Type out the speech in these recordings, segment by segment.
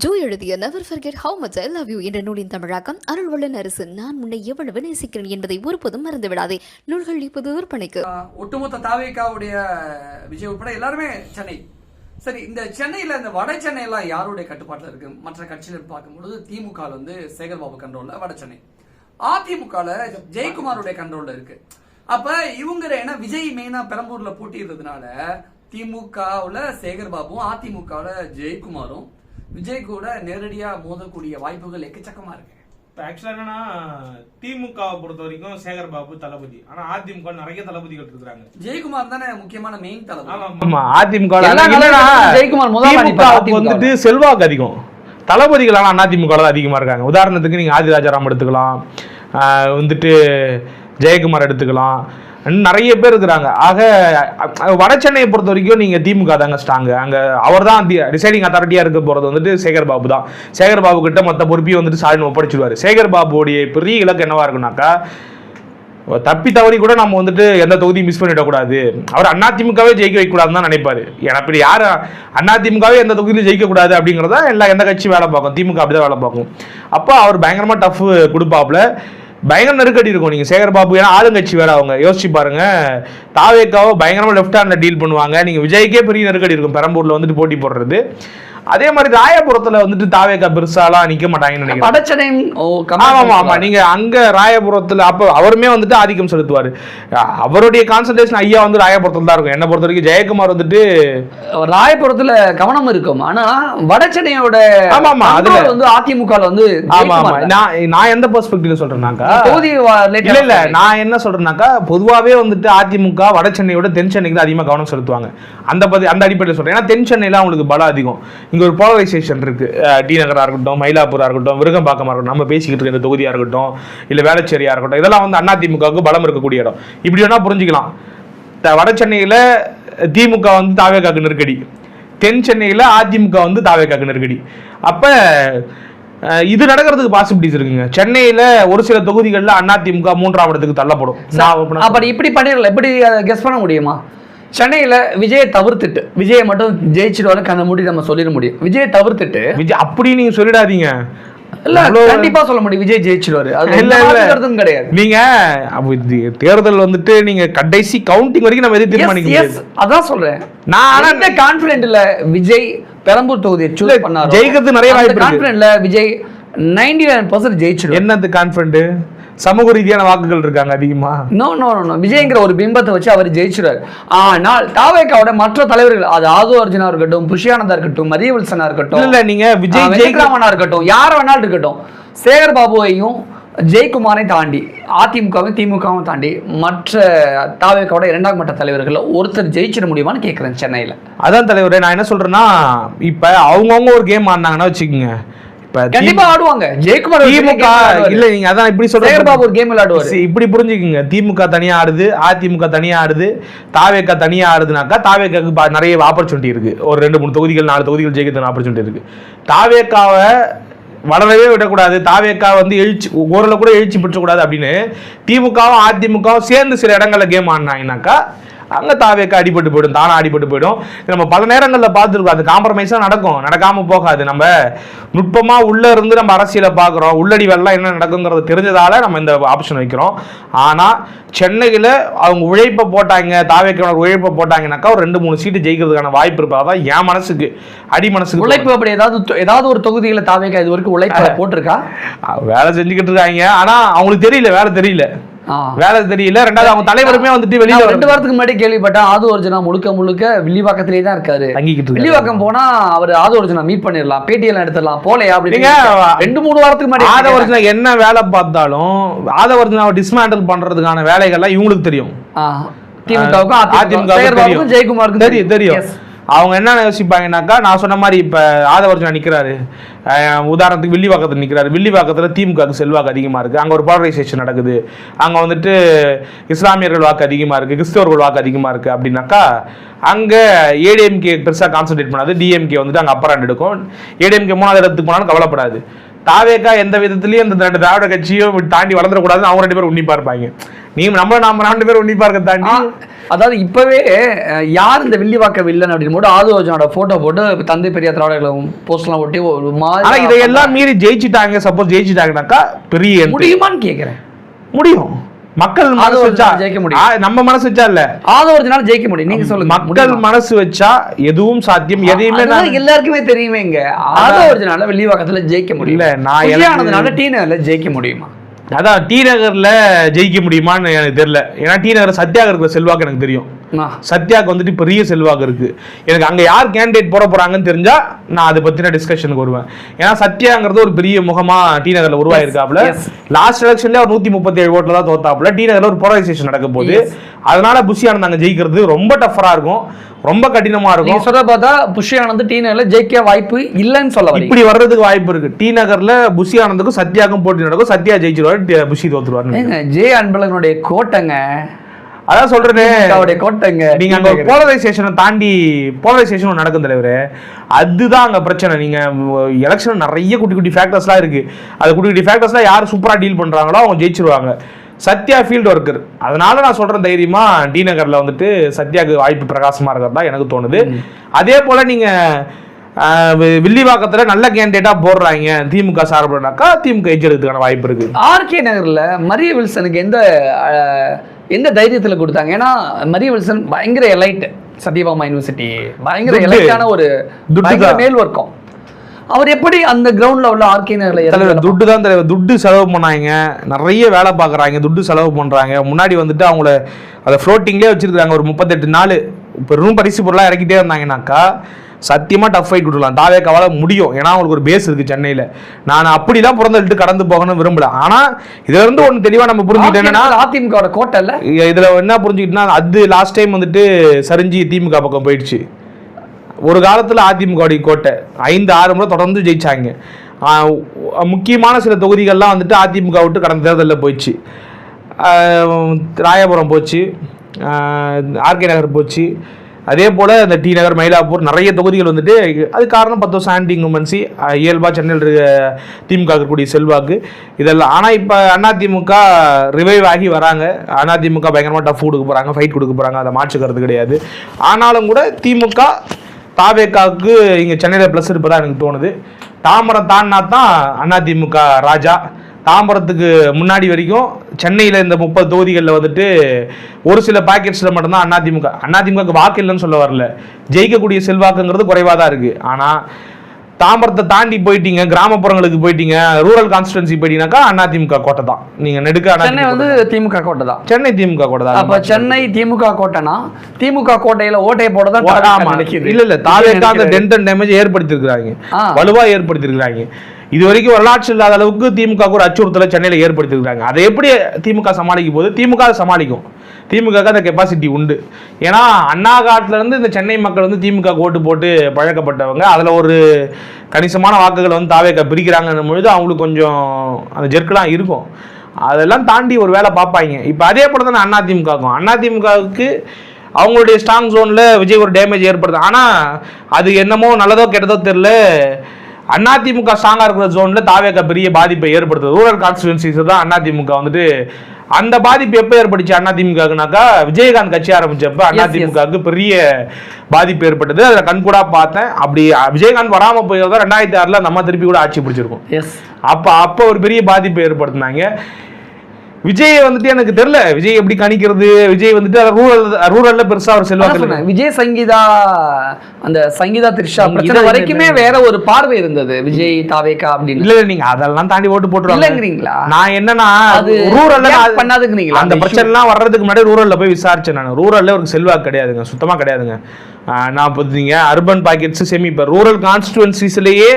Joe எழுதிய never forget how much I love you என்ற நூலின் தமிழாக்கம் அருள்வள்ளன் அரசு நான் உன்னை எவ்வளவு நேசிக்கிறேன் என்பதை ஒருபோதும் மறந்து விடாதே. நூல்கள் இப்போது விற்பனைக்கு. ஒட்டுமொத்த தாவேக்காவுடைய விஜய் உட்பட எல்லாருமே சென்னை. சரி, இந்த சென்னையில இந்த வட சென்னை எல்லாம் யாருடைய கட்டுப்பாட்டுல இருக்கு? மற்ற கட்சியினர் பார்க்கும்பொழுது திமுக சேகர்பாபு கண்ட்ரோல்ல வட சென்னை, அதிமுக ஜெயக்குமாருடைய கண்ட்ரோல்ல இருக்கு. அப்ப இவங்க என்ன விஜய் மெயினா பெரம்பூர்ல போட்டிடுறதுனால திமுகவுல சேகர்பாபுவும் அதிமுகவுல ஜெயக்குமாரும் விஜய் கூட நேரடியா மோதக்கூடிய வாய்ப்புகள் எக்கச்சக்கமா இருக்கு. ஆக்சுவலா என்னன்னா திமுகவை பொறுத்த வரைக்கும் சேகர்பாபு தளபதி, ஆனா அதிமுக நிறைய தளபதிகள் இருக்காங்க. ஜெயக்குமார் தானே முக்கியமான மெயின் தளபதி. ஆமா, அதிமுக ஜெயக்குமார் வந்துட்டு செல்வாக்கு அதிகம், தளபதிகள் ஆனா அதிமுக தான் அதிகமா இருக்காங்க. உதாரணத்துக்கு நீங்க ஆதிராஜாராம் எடுத்துக்கலாம், வந்துட்டு ஜெயக்குமார் எடுத்துக்கலாம், நிறைய பேர் இருக்கிறாங்க. ஆக வட சென்னையை பொறுத்த வரைக்கும் நீங்க திமுக தாங்க ஸ்ட்ராங்கு. அங்க அவர் தான் டிசைடிங் அத்தாரிட்டியா இருக்க போறது வந்துட்டு சேகர்பாபு தான். சேகர்பாபு கிட்ட மொத்த பொறுப்பையும் வந்துட்டு ஸ்டாலின் ஒப்படைச்சிடுவாரு. சேகர்பாபுடைய பெரிய இலக்கு என்னவா இருக்குனாக்கா, தப்பி தவறி கூட நம்ம வந்துட்டு எந்த தொகுதியும் மிஸ் பண்ணிடக்கூடாது, அவர் அதிமுகவே ஜெயிக்க வைக்கக்கூடாதுன்னு தான் நினைப்பாரு. ஏன்னா இப்படி யார் அதிமுகவே எந்த தொகுதியிலும் ஜெயிக்கக்கூடாது அப்படிங்கிறதா எந்த கட்சியும் வேலை பார்க்கும், திமுக அப்படிதான் வேலை பார்க்கும். அப்போ அவர் பயங்கரமா டஃப் கொடுப்பாப்புல, பயங்கர நெருக்கடி இருக்கும். நீங்க சேகர்பாபு ஏன்னா ஆளுங்கட்சி வேற, அவங்க யோசிச்சு பாருங்க, தாவேக்காவை பயங்கரமா லெஃப்ட் ஹேண்ட்ல டீல் பண்ணுவாங்க. நீங்க விஜய்க்கே பெரிய நெருக்கடி இருக்கும் பெரம்பூர்ல வந்துட்டு போட்டி போடுறது. அதே மாதிரி ராயபுரத்துல வந்துட்டு தாவேக்கா பெருசாலாம் நிக்க மாட்டாங்கன்னு நினைக்கிறேன். ஆமா, நீங்க அங்க ராயபுரத்துல அப்ப அவருமே வந்துட்டு ஆதிக்கம் செலுத்துவாரு. அவருடைய கான்சன்ட்ரேஷன் ஐயா வந்து ராயபுரத்துல தான் இருக்கும். என்ன பொறுத்த வரைக்கும் ஜெயக்குமார் வந்துட்டு ராயபுரத்துல கவனம் இருக்கும். ஆனா வட சென்னையோட அதுல வந்து அதிமுக வந்து நான் எந்த பெர்ஸ்பெக்டிவ்ல சொல்றேன்னாக்கா, இல்ல நான் என்ன சொல்றேன்னாக்கா, பொதுவாவே வந்துட்டு அதிமுக வட சென்னையோட தென் சென்னைக்கு தான் அதிகமா கவனம் செலுத்துவாங்க. அந்த அடிப்படையில் சொல்றேன். ஏன்னா தென் சென்னையில அவங்களுக்கு பலம் அதிகம். இங்க ஒரு போலரைசேஷன் இருக்கு. டி நகரா இருக்கட்டும், மயிலாப்பூரா இருக்கட்டும், விருகம்பாக்கமா இருக்கட்டும், நம்ம பேசிக்கிட்டு இருக்க இந்த தொகுதியா இருக்கட்டும், இல்ல வேளச்சேரியா இருக்கட்டும், இதெல்லாம் வந்து அதிமுகவுக்கு பலம் இருக்கக்கூடிய இடம். இப்படி வேணா புரிஞ்சுக்கலாம். வட சென்னையில திமுக வந்து தாவேக்காக்கு நெருக்கடி, தென் சென்னையில அதிமுக வந்து தாவேக்காக்கு நெருக்கடி. அப்ப இது நடக்கிறதுக்கு பாசிபிலிட்டிஸ் இருக்குங்க. சென்னையில ஒரு சில தொகுதிகளில் அதிமுக 3ஆம் இடத்துக்கு தள்ளப்படும். அப்படி இப்படி பண்ணிடல, எப்படி கெஸ் பண்ண முடியுமா? சென்னையில விஜயை தவிர்த்துட்டு விஜயை மட்டும் ஜெயிச்சிடுவாரு கண்ண மூடி நம்ம சொல்லிட முடியும். விஜயை தவிர்த்துட்டு விஜய் அப்படி நீங்க சொல்லிடாதீங்க. இல்ல, கண்டிப்பா சொல்ல முடியும் விஜய் ஜெயிச்சிடுவாரு. அது இல்ல கிடையாது. நீங்க தேர்தல் வந்துட்டு நீங்க கடைசி கவுண்டிங் வரைக்கும் நம்ம எது தீர்மானிக்க முடியாது. அதான் சொல்றேன் நான். அந்த கான்ஃபிடென்ட் இல்ல விஜய் பெரம்பூர் தொகுதியை சூஸ் பண்ணாரு, ஜெயிக்கிறது நிறைய வாய்ப்பு. கான்ஃபிடென்ட் இல்ல விஜய் 99% ஜெயிச்சிடுவாரு. என்னது கான்ஃபிடென்ட்? சமூக ரீதியான வாக்குகள் இருக்காங்க அதிகமா. நோ விஜய்ங்கிற ஒரு பிம்பத்தை வச்சு அவர் ஜெயிச்சிருவாரு. ஆனால் தாவேக்காவோட மற்ற தலைவர்கள், அது ஆது அர்ஜுனா இருக்கட்டும், புஷியானந்தா இருக்கட்டும், மரிய வில்சனா இருக்கட்டும், இல்ல நீங்க விஜய் ஜெயக்குமாரா இருக்கட்டும், யார் வேணாலும் இருக்கட்டும், சேகர்பாபுவையும் ஜெயக்குமாரையும் தாண்டி அதிமுகவும் திமுகவும் தாண்டி மற்ற தாவேக்காவோட 2ஆம் மட்ட தலைவர்கள் ஒருத்தர் ஜெயிச்சிட முடியுமான்னு கேட்கிறேன் சென்னையில. அதான் தலைவரே, நான் என்ன சொல்றேன்னா, இப்ப அவங்கவுங்க ஒரு கேம் ஆடினாங்கன்னா வச்சுக்கோங்க, கண்டிப்பா ஆடுவாங்க. ஜெயக்குமார் திமுக இல்ல, நீங்க அதான் இப்படி சொல்றீங்க, ஒரு கேம் விளையாடுவாரு. இப்படி புரிஞ்சுக்குங்க. திமுக தனியா ஆடுது, அதிமுக தனியா ஆடுது, தாவேக்கா தனியா ஆடுதுனாக்கா தாவேக்காக்கு நிறைய ஆப்பர்ச்சுனிட்டி இருக்கு. ஒரு 2-3 தொகுதிகள் 4 தொகுதிகள் ஜெயிக்கிறதுக்கு ஆப்பர்ச்சுனிட்டி இருக்கு. தாவேக்காவை வளரவே விடக்கூடாது, தாவேக்கா வந்து எழுச்சி ஓரளவு கூட எழுச்சி பெற்றக்கூடாது அப்படின்னு திமுகவும் அதிமுகவும் சேர்ந்து சில இடங்கள்ல கேம் ஆடினாங்கனாக்கா அங்கே தாவேக்கா அடிபட்டு போயிடும், தானா அடிபட்டு போயிடும். நம்ம பல நேரங்களில் பார்த்துருக்கோம். அது காம்ப்ரமைஸாக நடக்கும், நடக்காமல் போகாது. நம்ம நுட்பமாக உள்ளே இருந்து நம்ம அரசியலை பார்க்குறோம், உள்ளடி வெள்ளம் என்ன நடக்குங்கிறது தெரிஞ்சதால நம்ம இந்த ஆப்ஷன் வைக்கிறோம். ஆனால் சென்னையில் அவங்க உழைப்பை போட்டாங்க, தாவேக்கா உழைப்பை போட்டாங்கனாக்கா ஒரு 2-3 சீட்டு ஜெயிக்கிறதுக்கான வாய்ப்பு இருப்பா. அதான் என் மனசுக்கு அடி மனசுக்கு உழைப்பு. அப்படி ஏதாவது ஒரு தொகுதியில் தாவேக்கா இது வரைக்கும் உழைப்பு போட்டிருக்கா? வேலை செஞ்சுக்கிட்டு இருக்காங்க, ஆனால் அவங்களுக்கு தெரியல, வேலை தெரியல. ரெண்டாவது அவங்க தலைவருமே வந்துட்டு வெளியில 2 வாரத்துக்கு முன்னாடி கேள்விப்பட்டேன், ஆது அர்ஜுனா முழுக்க வில்லிவாக்கத்திலே தான் இருக்காரு. வில்லிவாக்கம் போனா அவர் ஆது அர்ஜுனா மீட் பண்ணிடலாம், பேட்டியெல்லாம் எடுத்துடலாம், போலையா அப்படின்னு 2-3 வாரத்துக்கு முன்னாடி. ஆது அர்ஜுனா என்ன வேலை பார்த்தாலும் ஆது அர்ஜுனாவை டிஸ்மேண்டில் பண்றதுக்கான வேலைகள்லாம் இவங்களுக்கு தெரியும். திமுகவுக்கும் ஜெயக்குமாருக்கும் தெரியும். அவங்க என்ன யோசிப்பாங்கன்னாக்கா, நான் சொன்ன மாதிரி இப்போ ஆதவர்ஜுனா நிற்கிறாரு, உதாரணத்துக்கு வில்லிவாக்கத்தில் நிற்கிறாரு. வில்லிவாக்கத்தில் திமுகவுக்கு செல்வாக்கு அதிகமாக இருக்குது, அங்கே ஒரு போலரைசேஷன் நடக்குது, அங்கே வந்துட்டு இஸ்லாமியர்கள் வாக்கு அதிகமாக இருக்குது, கிறிஸ்தவர்கள் வாக்கு அதிகமாக இருக்குது அப்படின்னாக்கா அங்கே ஏடிஎம்கே பெருசாக கான்சன்ட்ரேட் பண்ணாது, டிஎம்கே வந்துட்டு அங்கே அப்பர் ஹேண்ட் எடுக்கும். ஏடிஎம்கே 3ஆவது இடத்துக்கு போனாலும் கவலைப்படாது. தாவேக்கா எந்த விதத்திலயும் இந்த ரெண்டு திராவிட கட்சியும் தாண்டி வளர்ந்துடக்கூடாதுன்னு அவங்க 2 பேரும் உன்னிப்பா இருப்பாங்க. நாம 2 பேரும் உன்னிப்பா இருக்க தாண்டி அதாவது இப்பவே யார் இந்த வில்லிவாக்க வில்லன் அப்படின்னு போட்டு ஆதோஜனோட போட்டோ போட்டு தந்தை பெரியார் திராவிடர்களும் போஸ்ட்லாம் ஒட்டி ஒரு மாதிரி இதையெல்லாம் மீறி ஜெயிச்சுட்டாங்க. சப்போஸ் ஜெயிச்சுட்டாங்கனாக்கா பெரிய முடியுமான்னு கேட்கிறேன். முடியும். மக்கள் மனசு வச்சா ஜெயிக்க முடியும். நம்ம மனசு வச்சா இல்ல, ஆதோஜனால ஜெயிக்க முடியும். நீங்க சொல்லுங்க. மக்கள் மனசு வச்சா எதுவும் சாத்தியம். எதையுமே எல்லாருக்குமே தெரியுமே. இங்க ஆதோஜனால வில்லிவாக்கத்துல ஜெயிக்க முடியல. நான் டி நகர்ல ஜெயிக்க முடியுமா? அதான் டி நகர்ல ஜெயிக்க முடியுமான்னு எனக்கு தெரியல. ஏன்னா டி நகர் சத்யாக இருக்கிற செல்வாக்கு எனக்கு தெரியும். சத்யாவுக்கு வந்துட்டு பெரிய செல்வாக்கு இருக்கு. எனக்கு அங்க யார் கேண்டிடேட் போட போறாங்கன்னு தெரிஞ்சா நான் அதை பத்தின டிஸ்கஷனுக்கு வருவேன். ஏன்னா சத்யாங்கிறது ஒரு பெரிய முகமா டி நகர்ல உருவாயிருக்காப்ல. லாஸ்ட் எலெக்ஷன்ல ஒரு 137 ஓட்டுல தான் தோத்தாப்புல. டி நகர்ல ஒரு போலரைசேஷன் நடக்க போகுது. அதனால புஷி ஆனந்த் அங்க ஜெயிக்கிறது ரொம்ப டஃபரா இருக்கும், ரொம்ப கடினமா இருக்கும். சொல்ல பார்த்தா புஷி ஆனந்த் டி நகர்ல ஜெயிக்க வாய்ப்பு இல்லைன்னு சொல்ல இப்படி வர்றதுக்கு வாய்ப்பு இருக்கு. டி நகர்ல புஷி ஆனந்துக்கும் சத்யாக்கும் போட்டி நடக்கும். சத்யா ஜெயிச்சிருவாரு, புஷி தோத்துருவாரு. ஜே அன்பழகனுடைய கோட்டைங்க. அதான் சொல்றேன் கோட்டைங்க. நீங்க அங்க போலரைசேஷனை தாண்டி போலரைசேஷன் நடக்கும் தலைவரே. அதுதான் அங்க பிரச்சனை. நீங்க எலெக்ஷன் நிறைய குட்டி குட்டி ஃபேக்டர்ஸ்லாம் இருக்கு. அது குட்டி குட்டி ஃபேக்டர்ஸ்லாம் யார் சூப்பரா டீல் பண்றாங்களோ அவங்க ஜெயிச்சிருவாங்க. Sathya field worker. அதனால நான் சொல்றேன் தைரியமா டி நகர்ல வந்துட்டு சத்யாவுக்கு வாய்ப்பு பிரகாசமா இருக்கிறதா எனக்கு தோணுது. அதே போல நீங்க வில்லிவாக்கத்துல நல்ல கேண்டிடேட்டா போடுறாங்க திமுக சார்புனாக்கா திமுக எஜெடுக்கிறதுக்கான வாய்ப்பு இருக்கு. ஆர்கே நகர்ல மரிய வில்சனுக்கு எந்த தைரியத்துல கொடுத்தாங்க? ஏன்னா மரிய வில்சன் பயங்கர எலைட், சத்யபாமா யூனிவர்சிட்டி பயங்கர எலைட்டான ஒரு மேல் வர்க்கம். அவர் எப்படி அந்த கிரவுண்ட்ல உள்ள ஆர்கே நகர்ல துட்டு தான் தலைவர். துட்டு செலவு பண்ணாங்க, நிறைய வேலை பார்க்குறாங்க, துட்டு செலவு பண்றாங்க. முன்னாடி வந்துட்டு அவங்கள அதை ஃப்ளோட்டிங்லேயே வச்சிருக்காங்க. ஒரு 38 நாள் பெரும் பரிசு பொருளாக இறக்கிட்டே இருந்தாங்கன்னாக்கா சத்தியமா டஃப் ஃபைட் கொடுக்கலாம். தாவேக்காவால முடியும். ஏன்னா அவங்களுக்கு ஒரு பேஸ் இருக்கு சென்னையில. நான் அப்படிலாம் பிறந்துட்டு கடந்து போகணும்னு விரும்பல. ஆனா இதுல இருந்து ஒண்ணு தெளிவா நம்ம புரிஞ்சுக்கிட்டேன்னா அதிமுக கோட்டை இல்ல. இதுல என்ன புரிஞ்சுக்கிட்டா அது லாஸ்ட் டைம் வந்துட்டு சரிஞ்சு திமுக பக்கம் போயிடுச்சு. ஒரு காலத்துல அதிமுக கோட்டை 5-6 முறை தொடர்ந்து ஜெயிச்சாங்க. முக்கியமான சில தொகுதிகள்லாம் வந்துட்டு அதிமுக விட்டு கடந்த தேர்தலில் போயிடுச்சு. ராயபுரம் போச்சு, ஆர்கே நகர் போச்சு, அதே போல் இந்த டி நகர், மயிலாப்பூர் நிறைய தொகுதிகள் வந்துட்டு. அது காரணம் 10 வருஷம் ஆன்டி இன்குமென்சி, இயல்பாக சென்னையில் இருக்க திமுக இருக்கக்கூடிய செல்வாக்கு இதெல்லாம். ஆனால் இப்போ அதிமுக ரிவைவ் ஆகி வராங்க. அதிமுக பயங்கரமாக டஃப் கொடுக்க போகிறாங்க, ஃபைட் கொடுக்க போகிறாங்க, அதை மாற்றுக்கிறது கிடையாது. ஆனாலும் கூட திமுக தாவேக்காவுக்கு இங்கே சென்னையில் ப்ளஸ் இருப்பதாக எனக்கு தோணுது. தாம்பரம் தாண்டினா தான் அதிமுக ராஜா. தாம்பரத்துக்கு முன்னாடி வரைக்கும் சென்னையில் இந்த 30 தொகுதிகளில் வந்துட்டு ஒரு சில பாக்கெட்ஸில் மட்டும்தான் அதிமுக வாக்கு இல்லைன்னு சொல்ல வரல, ஜெயிக்கக்கூடிய செல்வாக்குங்கிறது குறைவாக தான் இருக்குது. ஆனால் தாம்பரத்தை தாண்டி போயிட்டீங்க, கிராமப்புறங்களுக்கு போயிட்டீங்க, ரூரல் கான்ஸ்டிடுவன்சி போயிட்டீங்கன்னாக்கா அதிமுக கோட்டை தான். நீங்கள் நெடுக்க சென்னை வந்து திமுக கோட்டை தான். சென்னை திமுக கோட்டை தான். அப்போ சென்னை திமுக கோட்டைனா திமுக கோட்டையில் ஓட்டையை போட தான். இல்லை தாவேக்கா அந்த டென்த் அண்ட் டேமேஜ் ஏற்படுத்தியிருக்கிறாங்க, வலுவாக ஏற்படுத்தியிருக்கிறாங்க. இது வரைக்கும் வரலாற்று இல்லாத அளவுக்கு திமுக ஒரு அச்சுறுத்தலை சென்னையில் ஏற்படுத்தியிருக்காங்க. அதை எப்படி திமுக சமாளிக்கும் போது திமுக அதை சமாளிக்கும். திமுக அந்த கெப்பாசிட்டி உண்டு. ஏன்னா அண்ணா காட்டிலேருந்து இந்த சென்னை மக்கள் வந்து திமுக ஓட்டு போட்டு பழக்கப்பட்டவங்க. அதில் ஒரு கணிசமான வாக்குகள் வந்து தாவேக்கா பிரிக்கிறாங்கன்னும் பொழுது அவங்களுக்கு கொஞ்சம் அந்த ஜெர்க்கெலாம் இருக்கும். அதெல்லாம் தாண்டி ஒரு வேலை பார்ப்பாங்க. இப்போ அதே போல தானே அதிமுகவுக்கு அவங்களுடைய ஸ்ட்ராங் ஜோனில் விஜய் ஒரு டேமேஜ் ஏற்படுது. ஆனால் அது என்னமோ நல்லதோ கெட்டதோ தெரியல, அதிமுக ஸ்ட்ராங்கா இருக்கிற ஜோன்ல தாவேக்கா பெரிய பாதிப்பை ஏற்படுத்துது. ரூரல் கான்ஸ்டிடுவன்சிஸ் தான் அதிமுக வந்துட்டு அந்த பாதிப்பு எப்போ ஏற்படுச்சு அதிமுகனாக்கா விஜயகாந்த் கட்சி ஆரம்பிச்சப்ப அதிமுகவுக்கு பெரிய பாதிப்பு ஏற்பட்டது. அதில் கண்கூடா பார்த்தேன். அப்படி விஜயகாந்த் வராம போயிருந்தா 2006 நம்ம திருப்பி கூட ஆட்சி பிடிச்சிருக்கோம். அப்போ ஒரு பெரிய பாதிப்பை ஏற்படுத்தினாங்க. விஜய் வந்துட்டு எனக்கு தெரியல விஜய் எப்படி கணிக்கிறது. விஜய் வந்துட்டு ரூரல்ல பெருசா ஒரு செல்வாக்கு. விஜய் சங்கீதா அந்த சங்கீதா த்ரிஷா பிரச்சனை வரைக்குமே வேற ஒரு பார்வை இருந்தது விஜய் தாவேக்கா அப்படின்னு. இல்ல நீங்க அதெல்லாம் தாண்டி ஓட்டு போட்டுருவாங்கங்களா? நான் என்னன்னா ரூரல்ல பண்ணாதுங்கிறீங்களா? அந்த பிரச்சனை எல்லாம் வர்றதுக்கு முன்னாடி ரூரல்ல போய் விசாரிச்சேன். நான் ரூரல்ல ஒரு செல்வாக்கு கிடையாதுங்க, சுத்தமா கிடையாதுங்க. நான் பார்த்தீங்க அர்பன் பாக்கெட்ஸ் செமி இப்போ ரூரல் கான்ஸ்டிடுவன்சிஸ்லேயே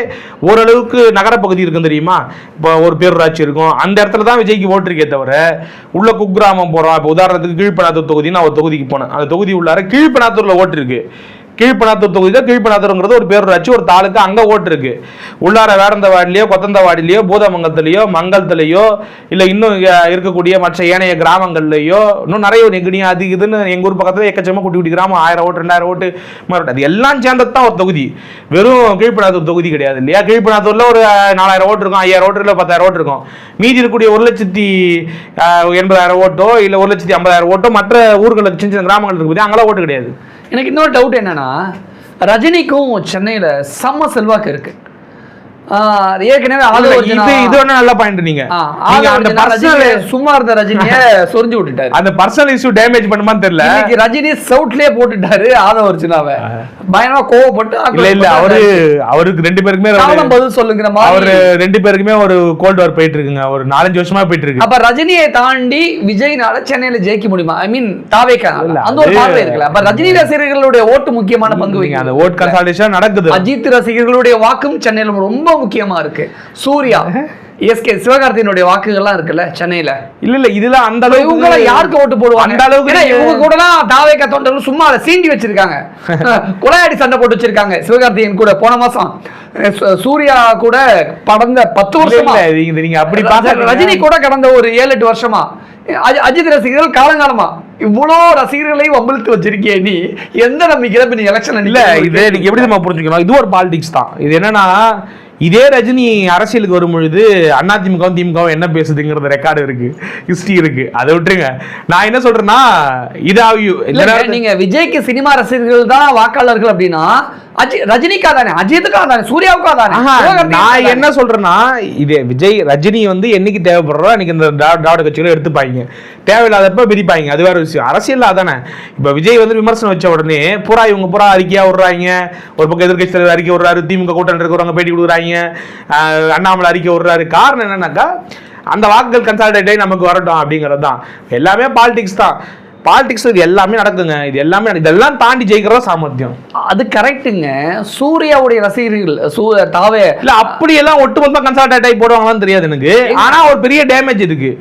ஓரளவுக்கு நகரப்பகுதி இருக்கும் தெரியுமா. இப்போ ஒரு பேரூராட்சி இருக்கும், அந்த இடத்துல தான் விஜய்க்கு ஓட்டு இருக்கே தவிர உள்ள குக்கிராமம் போகிறோம். இப்போ உதாரணத்துக்கு கீழ்பெண்ணாத்தூர் தொகுதின்னு நான் ஒரு தொகுதிக்கு போனேன். அந்த தொகுதி உள்ளார கீழ்பெண்ணாத்தூரில் ஓட்டு இருக்கு. கீழ்பண்ணாத்தூர் தொகுதியில கீழ்பண்ணாத்தூர்ங்கிறது ஒரு பேரூராட்சி, ஒரு தாலுக்கு, அங்க ஓட்டு இருக்கு. உள்ளார வேடந்தவாடிலையோ கொத்தந்தவாடிலையோ பூதமங்கலத்திலேயோ மங்கலத்திலேயோ இல்ல இன்னும் இருக்கக்கூடிய மற்ற ஏனைய கிராமங்கள்லயோ இன்னும் நிறைய நெகினியா அது இதுன்னு எங்க ஊர் பக்கத்துல எக்கச்சக்கமா குட்டி குட்டி கிராமம் 1000 ஓட்டு 2000 ஓட்டு அது எல்லாம் சேர்ந்தது தான் ஒரு தொகுதி. வெறும் கீழ்பண்ணாத்தூர் தொகுதி கிடையாது இல்லையா. கீழ்பண்ணாத்தூர்ல ஒரு 4000 ஓட்டு இருக்கும், 5000 ஓட்டு இல்ல 10000 ஓட்டு இருக்கும். மீதி இருக்கக்கூடிய 1,80,000 ஓட்டோ இல்ல 1,50,000 ஓட்டோ மற்ற ஊர்களுக்கு சின்ன சின்ன கிராமங்கள் இருக்கு, அங்கெல்லாம் ஓட்டு கிடையாது. எனக்கு இன்னொரு டவுட் என்னன்னா, ரஜினிக்கும் சென்னையில செம்ம செல்வாக்கு இருக்கு. ஏற்கனவே இது ஒண்ணு நல்ல பாயிண்ட். நீங்க சும்மா இருந்த ரஜினிய சொரிஞ்சு விட்டுட்டாரு. அந்த பர்சனல் இஷ்யூ டேமேஜ் பண்ணுமான்னு தெரியல. ரஜினி சவுட்லயே போட்டுட்டாரு ஆதவர்ஜுனாவை. பயங்கரமா கோவப்பட்டு இல்ல அவருக்கு 2 பேருக்குமே பதில் சொல்லுங்கிற மாதிரி அவரு 2 பேருக்குமே ஒரு கோல்ட் வார் போயிட்டு இருக்குங்க. ஒரு 4-5 வருஷமா போயிட்டு இருக்கு. அப்ப ரஜினியை தாண்டி விஜய்னால சென்னையில ஜெயிக்க முடியுமா? ஐ மீன் தாவேக்கா அந்த ஒரு பார்வை இருக்குல்ல. அப்ப ரஜினி ரசிகர்களுடைய ஓட்டு முக்கியமான பங்கு வகிக்குது. அந்த ஓட் கன்சாலிடேஷன் நடக்குது. அஜித் ரசிகர்களுடைய வாக்கும் சென்னையில ரொம்ப முக்கியமா இருக்கு. சூர்யா எஸ்கே சிவகார்த்தியினுடைய வாக்குகள்லாம் இருக்குல்ல சென்னையில. இல்ல இதுல அந்த அளவுக்கு இவங்க யாருக்கு ஓட்டு போடுவாங்க? அந்த அளவுக்கு இவங்க கூட தான் தாவேக்கா தொண்டர்கள் சும்மா அதை சீண்டி வச்சிருக்காங்க. கொலையாடி சண்டை போட்டு வச்சிருக்காங்க சிவகார்த்தியின் கூட. போன மாசம் சூர்யா கூட கடந்த 10 வருஷமா நீங்க அப்படி பார்த்தா ரஜினி கூட கடந்த ஒரு 7-8 வருஷமா அஜித் ரசிகர்கள் காலங்காலமா இவ்வளோ ரசிகர்களை வம்பிழுத்து வச்சிருக்கே. நீ எந்த நம்பிக்கை நீ எலெக்ஷன் இல்ல இது நீங்க எப்படி நம்ம புரிஞ்சுக்கணும்? இது ஒரு பாலிடிக்ஸ் தான். இது என்னன்னா, இதே ரஜினி அரசியலுக்கு வரும் பொழுது அதிமுகவும் திமுகவும் என்ன பேசுதுங்கிறது ரெக்கார்டு இருக்கு, ஹிஸ்டரி இருக்கு. அதை விட்டுருங்க. நான் என்ன சொல்றேன்னா, நீங்க விஜய்க்கு சினிமா ரசிகர்கள் தான் வாக்காளர்கள் அப்படின்னா ரஜினிக்கா தானே, அஜித்துக்கா தானே, சூர்யாவுக்கா தானே? நான் என்ன சொல்றேன்னா, இதே விஜய் ரஜினி என்னைக்கு தேவைப்படுறோ அன்னைக்கு இந்த திராவிட கட்சிகளை எடுத்துப்பாங்க, தேவையில்லாதப்ப பிரிப்பாங்க. அது வேற விஷயம். அரசியல் அதானே. இப்ப விஜய் விமர்சனம் வச்ச உடனே இவங்க பூரா அறிக்கையா விடுறாங்க. ஒரு பக்கம் எதிர்கட்சி தலைவர் அறிக்கை விடுறாரு, திமுக கூட்டணி இருக்கிறவங்க பேட்டி கொடுக்குறாங்க, அண்ணாமலை அறிக்கை விடுறாரு. காரணம் என்னன்னாக்கா, அந்த வாக்குகள் கன்சாலிடேட் நமக்கு வரட்டும் அப்படிங்கிறது தான். எல்லாமே பாலிடிக்ஸ் தான். பாலிடிக்ஸ் இது எல்லாமே நடக்குங்க. இதெல்லாம் தாண்டி ஜெயிக்கிறதா சாமர்த்தியம். அது கரெக்டுங்க. சூர்யாவுடைய ரசிகர்கள் தாவே இல்ல அப்படி எல்லாம் ஒட்டுமொத்தமா கன்சால்டேட் ஆகி போடுவாங்களான்னு தெரியாது எனக்கு. ஆனா ஒரு பெரிய டேமேஜ் இருக்கு.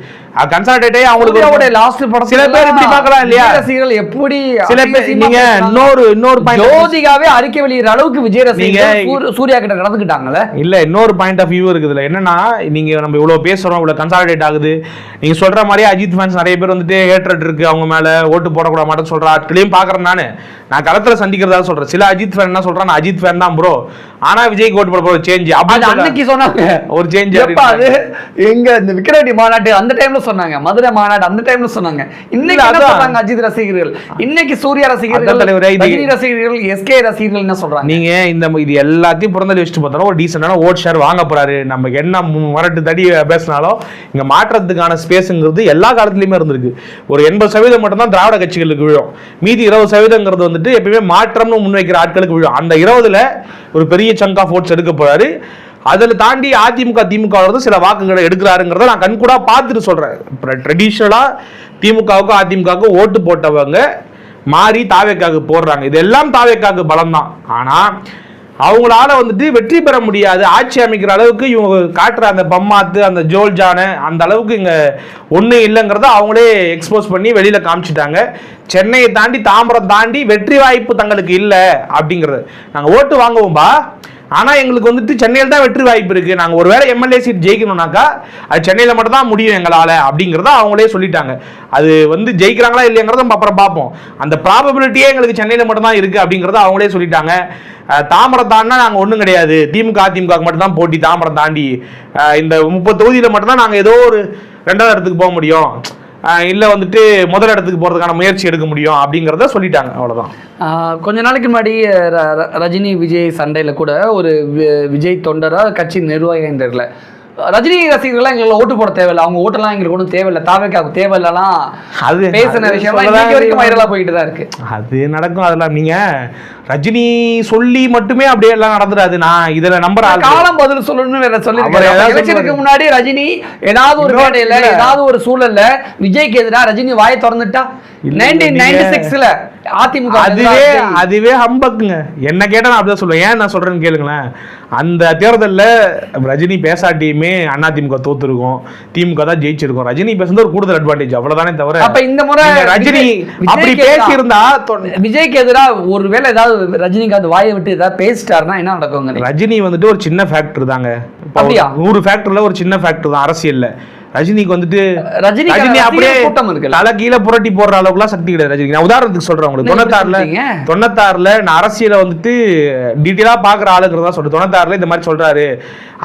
கன்சால்டேட் ஆகி அவங்களுக்கு லாஸ்ட் படம் சில பேர் இப்படி பார்க்கலாம் இல்லையா, ரசிகர்கள் எப்படி சில பேர். நீங்க இன்னொரு பாயிண்ட், ஜோதிகாவே அறிக்கை வெளியிற அளவுக்கு விஜய் ரசிகர்கள் சூர்யா கிட்ட நடந்துக்கிட்டாங்கல்ல. இல்ல இன்னொரு பாயிண்ட் ஆஃப் வியூ இருக்குதுல. என்னன்னா, நீங்க நம்ம இவ்வளவு பேசுறோம், இவ்வளவு கன்சால்டேட் ஆகுது. நீங்க சொல்ற மாதிரி அஜித் ஃபேன்ஸ் நிறைய பேர் ஹேட்ரட் இருக்கு அவங்க மேல, ஓட்டு போடக்கூட மாட்டேன்னு சொல்ற ஆட்களையும் பாக்குறேன். நான் களத்துல சந்திக்கிறதா சொல்றேன். சில அஜித் ஃபேன் என்ன சொல்றான், அஜித் ஃபேன் தான் ப்ரோ, ஆனா விஜய்க்கு ஓட்டு போட போற சேஞ்ச் அன்னைக்கு சொன்னாங்க. ஒரு சேஞ்ச் அது எங்க இந்த விக்கிரவாண்டி மாநாட்டு அந்த டைம்ல சொன்னாங்க, மதுரை மாநாடு அந்த டைம்ல சொன்னாங்க. இன்னைக்கு என்ன சொல்றாங்க அஜித் ரசிகர்கள், இன்னைக்கு சூர்யா ரசிகர்கள், ரஜினி ரசிகர்கள், எஸ்கே ரசிகர்கள் என்ன சொல்றாங்க? நீங்க இது எல்லாத்தையும் புறந்தள்ளி வச்சுட்டு பார்த்தா ஒரு டீசென்டான ஓட் ஷேர் வாங்க போறாரு. நமக்கு என்ன மரட்டு தடி பேசினாலும் இங்க மாற்றத்துக்கான ஸ்பேஸ்ங்கிறது எல்லா காலத்திலயுமே இருந்திருக்கு. ஒரு 80% மட்டும் தான் திராவிட கட்சிகளுக்கு விழும். மீதி 20% எப்பயுமே மாற்றம்னு முன்வைக்கிற ஆட்களுக்கு விழும். அந்த 20ல ஒரு பெரிய சங்க் ஆஃப் ஓட்ஸ் எடுக்க போறாரு. அதில் தாண்டி அதிமுக திமுக சில வாக்குகளை எடுக்கிறாருங்கிறத நான் கண்கூடா பார்த்துட்டு சொல்றேன். ட்ரெடிஷனலா திமுகவுக்கும் அதிமுகவுக்கும் ஓட்டு போட்டவங்க மாறி தாவேக்காக்கு போடுறாங்க. இதெல்லாம் தாவேக்காக்கு பலம் தான். ஆனா அவங்களால வெற்றி பெற முடியாது, ஆட்சி அமைக்கிற அளவுக்கு இவங்க காட்டுற அந்த பம்மாத்து, அந்த ஜோல்ஜான அந்த அளவுக்கு இங்க ஒன்றும் இல்லைங்கிறத அவங்களே எக்ஸ்போஸ் பண்ணி வெளியில காமிச்சிட்டாங்க. சென்னையை தாண்டி தாம்பரம் தாண்டி வெற்றி வாய்ப்பு தங்களுக்கு இல்லை அப்படிங்கிறது. நாங்கள் ஓட்டு வாங்குவோம்பா, ஆனா எங்களுக்கு சென்னையில் தான் வெற்றி வாய்ப்பு இருக்கு. நாங்க ஒருவேளை எம்எல்ஏ சீட் ஜெயிக்கணும்னாக்கா அது சென்னையில மட்டும் தான் முடியும் எங்களால அப்படிங்கிறத அவங்களே சொல்லிட்டாங்க. அது ஜெயிக்கிறாங்களா இல்லையாங்கிறத அப்புறம் பார்ப்போம். அந்த ப்ராபபிலிட்டியே எங்களுக்கு சென்னையில மட்டும் தான் இருக்கு அப்படிங்கிறத அவங்களே சொல்லிட்டாங்க. தாம்பரம் தாண்டினா நாங்க ஒண்ணும் கிடையாது, திமுக அதிமுக மட்டும் தான் போட்டி. தாம்பரம் தாண்டி இந்த 30 தொகுதியில மட்டும் தான் நாங்க ஏதோ ஒரு 2வது இடத்துக்கு போக முடியும், இல்லை முதல் இடத்துக்கு போகிறதுக்கான முயற்சி எடுக்க முடியும் அப்படிங்கிறத சொல்லிட்டாங்க. அவ்வளோதான். கொஞ்ச நாளைக்கு முன்னாடி ரஜினி விஜய் சண்டையில் கூட ஒரு விஜய் தொண்டராக கட்சி நிர்வாகம் தெரியல, ரஜினி ரசிகர்கள்லாம் எங்களுக்கு ஓட்டு போட தேவையில்லை, அவங்க ஓட்டெல்லாம் எங்களுக்கு ஒன்றும் தேவையில்லை, தாவேக்காவுக்கு தேவையில்லாம் அது பேசின விஷயம் வரைக்கும் வைரலாக போயிட்டு தான் இருக்கு. அது நடக்கும். அதெல்லாம் நீங்க ரஜினி சொல்லி மட்டுமே அப்படியே எல்லாம் நடந்துடாது. நான் இதுல நம்புறேன். காலம் பதில் சொல்லணும்னு வேற சொல்லி எலெக்ஷனுக்கு முன்னாடி ரஜினி ஏதாவது ஒரு மேடையில ஏதாவது ஒரு சூழல்ல விஜய்க்கு எதிராக ரஜினி வாயை திறந்துட்டா 1996ல அதிமுக அதுவே ஹம்பக்குங்க. என்ன கேட்டா நான் அப்படிதான் சொல்லுவேன். ஏன் நான் சொல்றேன்னு கேளுங்களேன். அந்த தேர்தலில் ரஜினி பேசாட்டியுமே அதிமுக தோத்துருக்கும், திமுக தான் ஜெயிச்சிருக்கும். ரஜினி பேசுறது ஒரு கூடுதல் அட்வான்டேஜ், அவ்வளவுதானே தவிர. அப்ப இந்த முறை ரஜினி அப்படி பேசியிருந்தா விஜய்க்கு எதிராக ஒருவேளை ஏதாவது ரஜினிகாந்த் வாயை விட்டு ஏதாவது பேசிட்டாருன்னா என்ன நடக்குங்க? ரஜினி வந்துட்டு ஒரு சின்ன ஃபேக்டர் தாங்க. 100 ஃபேக்டர்ல ஒரு சின்ன ஃபேக்டர் தான் அரசியல்ல. ரஜினிக்கு வந்துட்டு ரஜினி அப்படியே தலை கீழே புரட்டி போடுற அளவுக்குலாம் சக்தி கிடையாது ரஜினிக்கு. நான் உதாரணத்துக்கு சொல்றேன் உங்களுக்கு. 96ல நான் அரசியலை வந்துட்டு டீட்டெயிலா பாக்குற ஆளுங்கிறதா சொல்றேன். 96ல இந்த மாதிரி சொல்றாரு,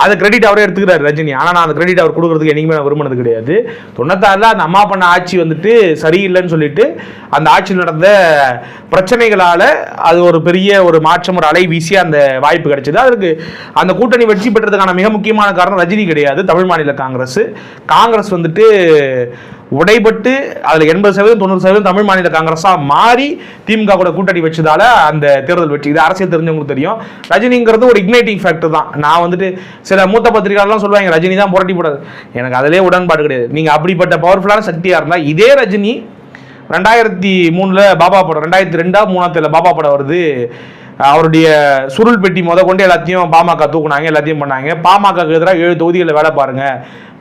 அதை கிரெடிட் அவரே எடுத்துக்கிறாரு ரஜினி. ஆனா நான் அந்த கிரெடிட் அவர் கொடுக்கறதுக்கு என்னைக்குமே நான் விரும்பினது கிடையாது. 96ல அந்த அம்மா பண்ண ஆட்சி வந்துட்டு சரியில்லைன்னு சொல்லிட்டு அந்த ஆட்சியில் நடந்த பிரச்சனைகளால அது ஒரு பெரிய ஒரு மாற்றம், ஒரு அலை வீசி அந்த வாய்ப்பு கிடைச்சது. அதற்கு அந்த கூட்டணி வெற்றி பெற்றதுக்கான மிக முக்கியமான காரணம் ரஜினி கிடையாது, தமிழ் மாநில காங்கிரஸ். காங்கிரஸ் வந்துட்டு உடைபட்டு அதில் 80% 90% தமிழ் மாநில காங்கிரஸா மாறி திமுக கூட கூட்டணி வச்சதால அந்த தேர்தல் வெற்றி. இது அரசியல் தெரிஞ்சவங்களுக்கு தெரியும். ரஜினிங்கிறது ஒரு இக்னைட்டிங் ஃபேக்டர் தான். நான் வந்துட்டு சில மூத்த பத்திரிகையாளர்லாம் சொல்லுவாங்க ரஜினி தான் புரட்டி போடாது. எனக்கு அதிலே உடன்பாடு கிடையாது. நீங்க அப்படிப்பட்ட பவர்ஃபுல்லான சக்தியா இருந்தா இதே ரஜினி 2003ல பாபா படம், 2002-2003 பாபா படம் வருது. அவருடைய சுருள் பெட்டி கொண்டு எல்லாத்தையும் பாமக தூக்குனாங்க, எல்லாத்தையும் பண்ணாங்க. பாமகக்கு எதிராக 7 தொகுதிகளில் வேலை பாருங்க,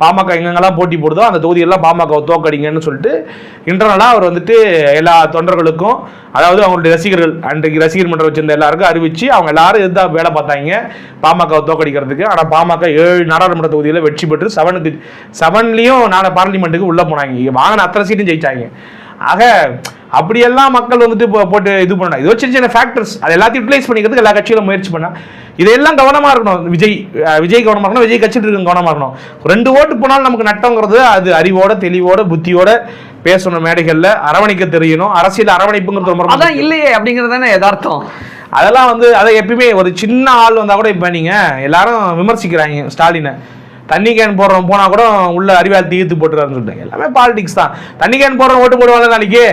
பாமக எங்கெங்கெல்லாம் போட்டி போடுதோ அந்த தொகுதியெல்லாம் பாமக தோக்கடிங்கன்னு சொல்லிட்டு இன்டர்னலாக அவர் வந்துட்டு எல்லா தொண்டர்களுக்கும், அதாவது அவங்களுடைய ரசிகர்கள், அன்றைக்கு ரசிகர் மன்றம் வச்சிருந்த எல்லாருக்கும் அறிவிச்சு அவங்க எல்லாரும் எதிர்த்தா வேலை பார்த்தாங்க பாமக தோக்கடிக்கிறதுக்கு. ஆனால் பாமக 7 நாடாளுமன்ற தொகுதியில் வெற்றி பெற்று 7லையும் பார்லிமெண்ட்டுக்கு உள்ள போனாங்க. வாங்கின அத்தனை சீட்டும் ஜெயிச்சாங்க. ஆக அப்படியெல்லாம் மக்கள் வந்துட்டு போட்டு இது பண்ணா, இது சின்ன சின்ன ஃபேக்டர்ஸ், அது எல்லாத்தையும் யூட்டிலைஸ் பண்ணிக்கிறதுக்கு எல்லா கட்சிகளும் முயற்சி பண்ணா. இதெல்லாம் கவனமா இருக்கணும். விஜய் கவனமா இருக்கணும், விஜய் கட்சிட்டு இருக்கு கவனமா இருக்கணும். 2 ஓட்டு போனாலும் நமக்கு நட்டங்கிறது அது அறிவோட தெளிவோட புத்தியோட பேசணும், மேடைகள்ல அரவணைக்க தெரியணும். அரசியல் அரவணைப்புங்கிறது அதான் இல்லையே அப்படிங்கிறது யதார்த்தம். அதெல்லாம் அதை எப்பயுமே ஒரு சின்ன ஆள் வந்தா கூட இப்ப நீங்க எல்லாரும் விமர்சிக்கிறாங்க ஸ்டாலினை. தண்ணி கேன் போடுறவன் போனா கூட உள்ள அறிவால் தீர்த்து போட்டுறாருன்னு சொல்லிட்டாங்க. எல்லாமே பாலிடிக்ஸ் தான். தண்ணி கேன் போடுறவன் ஓட்டு போடுவாங்க நாளைக்கு.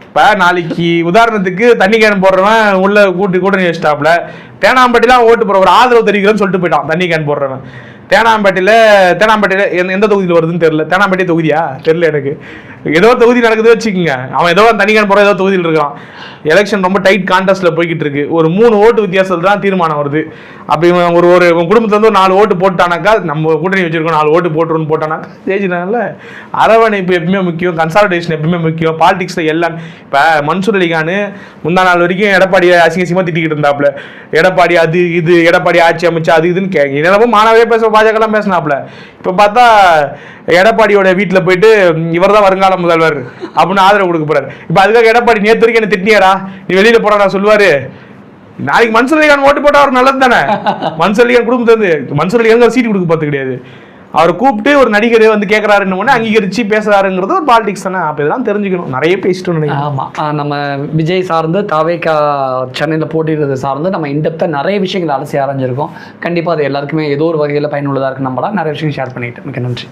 இப்போ நாளைக்கு உதாரணத்துக்கு தண்ணி கேன் போடுறவன் உள்ள கூட்டணி வச்சிட்டாப்ல, தேனாம்பட்டிலாம் ஓட்டு போடுற ஒரு ஆதரவு தெரிவிக்கிறேன்னு சொல்லிட்டு போயிட்டான் தண்ணி கேன் போடுறவன். தேனாம்பேட்டையில் எந்த தொகுதியில் வருதுன்னு தெரியல. தேனாம்பேட்டை தொகுதியா தெரியல எனக்கு. ஏதோ தொகுதி நடக்குது வச்சுக்கோங்க, அவன் ஏதோ தனிக்கான போகிற ஏதோ தொகுதியில் இருக்கான். எலெக்ஷன் ரொம்ப டைட் கான்டெஸ்ட்டில் போய்கிட்டு இருக்கு. ஒரு 3 ஓட்டு வித்தியாசத்தில் தான் தீர்மானம் வருது. அப்படி ஒரு குடும்பத்தில் வந்து ஒரு 4 ஓட்டு போட்டானாக்கா, நம்ம கூட்டணி வச்சிருக்கோம் 4 ஓட்டு போட்டுருன்னு போட்டானாக்கா ஜெயிச்சினால. அரவணைப்பு எப்பவுமே முக்கியம், கன்சால்டேஷன் எப்பவுமே முக்கியம். பாலிடிக்ஸில் எல்லாம் இப்போ மன்சூர் அலிகான் முந்தா நாள் வரைக்கும் எடப்பாடியை அசிங்கசியமாக திட்டிக்கிட்டு இருந்தாப்புல. எடப்பாடி அது இது, எடப்பாடி ஆட்சி அமைச்சா அது இதுன்னு என்னவும் மாணவரே பாஜகலாம் பேசினாப்புல. இப்போ பார்த்தா எடப்பாடியோட வீட்டில் போயிட்டு இவர் தான் வருங்கால முதல்வர் அப்படின்னு ஆதரவு கொடுக்க போறாரு. இப்போ அதுக்காக எடப்பாடி நேற்று வரைக்கும் என்ன திட்டியாரா, நீ வெளியில போறா சொல்லுவாரு. நாளைக்கு மன்சூர் அலிகான் ஓட்டு போட்டா அவர் நல்லது தானே. மன்சூர் அலிகான் குடும்பத்தை மன்சூர் அலிகான் ஒரு சீட்டு கொடுக்க பார்த்து கிடையாது. அவரை கூப்பிட்டு ஒரு நடிகர் வந்து கேட்கறாருன்னு அங்கீகரிச்சு பேசுறாருங்கிறது ஒரு பாலிடிக்ஸ் தானே. அப்போ இதெல்லாம் தெரிஞ்சுக்கணும். நிறைய பேசிட்டோம் நினைக்கிறேன். ஆமாம், நம்ம விஜய் சார்ந்து தாவேகா சென்னையில் போட்டிடுறது சார்ந்து நம்ம இன்டெப்த்தாக நிறைய விஷயங்கள் அலசி ஆரம்பிச்சிருக்கோம். கண்டிப்பாக அது எல்லாருக்குமே ஏதோ ஒரு வகையில் பயனுள்ளதாக இருக்கு. நம்மளாம் நிறைய விஷயம் ஷேர் பண்ணிட்டு மிக்க நன்றி.